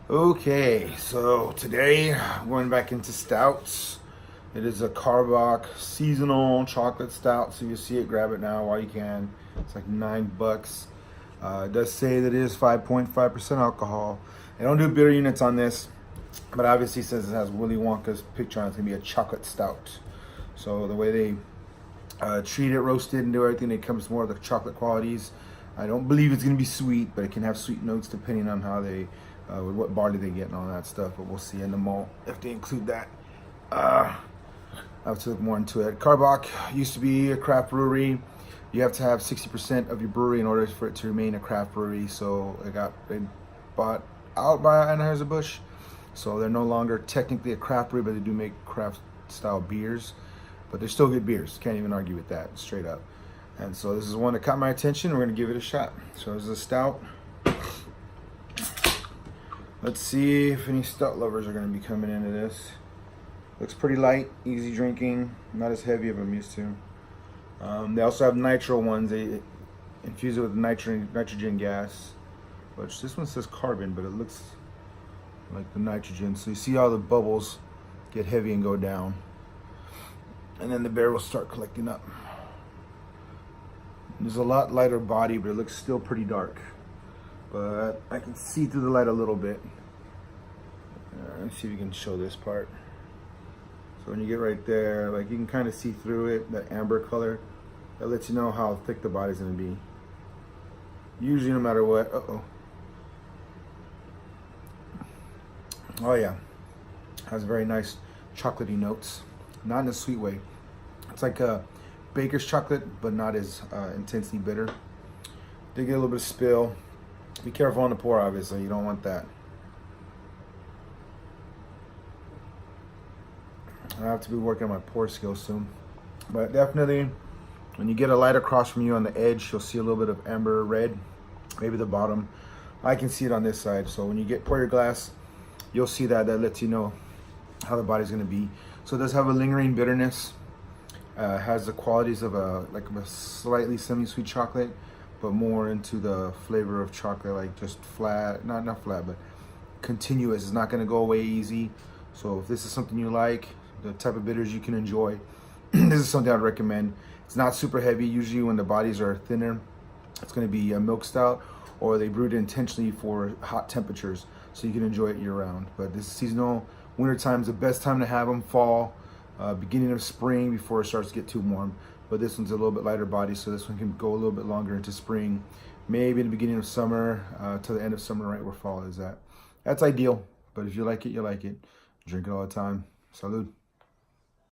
Okay, so today I'm going back into stouts. It is a Karbach seasonal chocolate stout. So if you see it, grab it now while you can. It's like $9. It does say that it is 5.5% alcohol. They don't do bitter units on this, but obviously says it has Willy Wonka's picture on it. It's gonna be a chocolate stout. So the way they treat it, roasted, and do everything, it comes more of the chocolate qualities. I don't believe it's gonna be sweet, but it can have sweet notes depending on how they, with what barley they get and all that stuff. But we'll see in the malt if they include that. I have to look more into it. Karbach used to be a craft brewery. You have to have 60% of your brewery in order for it to remain a craft brewery. So they bought out by Anheuser-Busch. So they're no longer technically a craft brewery, but they do make craft style beers. But they're still good beers. Can't even argue with that, straight up. And so this is one that caught my attention. We're gonna give it a shot. So this is a stout. Let's see if any stout lovers are gonna be coming into this. Looks pretty light, easy drinking, not as heavy as I'm used to. They also have nitro ones. They infuse it with nitrogen gas, which this one says carbon, but it looks like the nitrogen. So you see how the bubbles get heavy and go down. And then the beer will start collecting up. There's a lot lighter body, but it looks still pretty dark. But I can see through the light a little bit. Let's see if you can show this part. So when you get right there, like you can kind of see through it, that amber color. That lets you know how thick the body's gonna be. Usually no matter what, Oh yeah, has very nice chocolatey notes. Not in a sweet way. It's like a baker's chocolate, but not as intensely bitter. They get a little bit of spill. Be careful on the pour, obviously. You don't want that. I have to be working on my pour skills soon. But definitely, when you get a light across from you on the edge, you'll see a little bit of amber red, maybe the bottom. I can see it on this side. So when you pour your glass, you'll see that. That lets you know how the body's gonna be. So it does have a lingering bitterness. Has the qualities of a slightly semi-sweet chocolate, but more into the flavor of chocolate, like just flat, not flat, but continuous. It's not gonna go away easy. So if this is something you like, the type of bitters you can enjoy, this is something I'd recommend. It's not super heavy. Usually when the bodies are thinner, it's gonna be a milk stout, or they brewed it intentionally for hot temperatures, so you can enjoy it year round. But this is seasonal. Winter time is the best time to have them. Fall, beginning of spring, before it starts to get too warm. But this one's a little bit lighter body, so this one can go a little bit longer into spring, maybe in the beginning of summer, to the end of summer, right where fall is at. That's ideal, but if you like it, you like it. Drink it all the time. Salud.